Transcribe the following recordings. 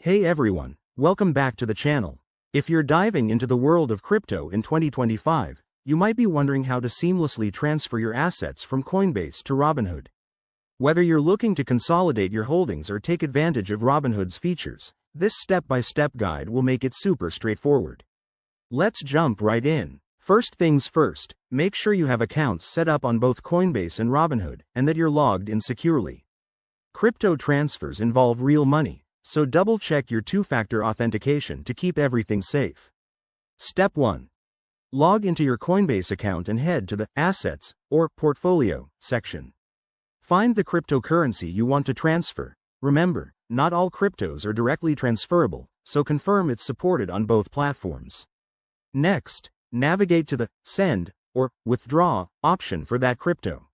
Hey everyone, welcome back to the channel. If you're diving into the world of crypto in 2025, you might be wondering how to seamlessly transfer your assets from Coinbase to Robinhood. Whether you're looking to consolidate your holdings or take advantage of Robinhood's features, this step-by-step guide will make it super straightforward. Let's jump right in. First things first, make sure you have accounts set up on both Coinbase and Robinhood and that you're logged in securely. Crypto transfers involve real money, so double-check your two-factor authentication to keep everything safe. Step 1. Log into your Coinbase account and head to the Assets or Portfolio section. Find the cryptocurrency you want to transfer. Remember, not all cryptos are directly transferable, so confirm it's supported on both platforms. Next, navigate to the Send or Withdraw option for that crypto.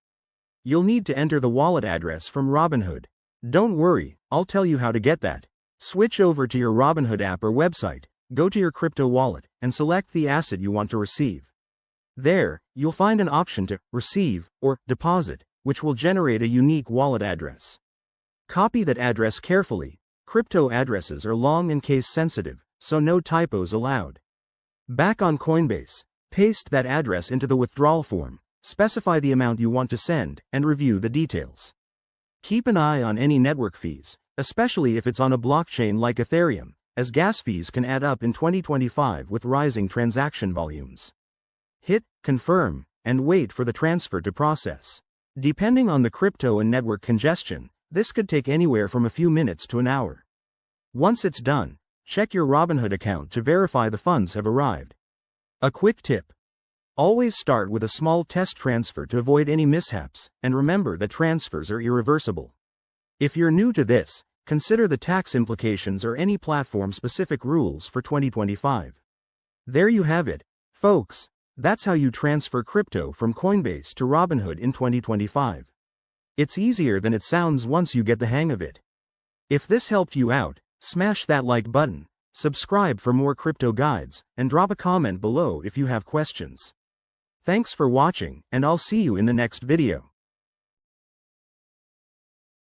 You'll need to enter the wallet address from Robinhood. Don't worry, I'll tell you how to get that. Switch over to your Robinhood app or website, go to your crypto wallet, and select the asset you want to receive. There, you'll find an option to Receive or Deposit, which will generate a unique wallet address. Copy that address carefully. Crypto addresses are long and case sensitive, so no typos allowed. Back on Coinbase, paste that address into the withdrawal form, specify the amount you want to send, and review the details. Keep an eye on any network fees, especially if it's on a blockchain like Ethereum, as gas fees can add up in 2025 with rising transaction volumes. Hit Confirm, and wait for the transfer to process. Depending on the crypto and network congestion, this could take anywhere from a few minutes to an hour. Once it's done, check your Robinhood account to verify the funds have arrived. A quick tip. Always start with a small test transfer to avoid any mishaps, and remember that transfers are irreversible. If you're new to this, consider the tax implications or any platform-specific rules for 2025. There you have it, folks. That's how you transfer crypto from Coinbase to Robinhood in 2025. It's easier than it sounds once you get the hang of it. If this helped you out, smash that like button, subscribe for more crypto guides, and drop a comment below if you have questions. Thanks for watching, and I'll see you in the next video.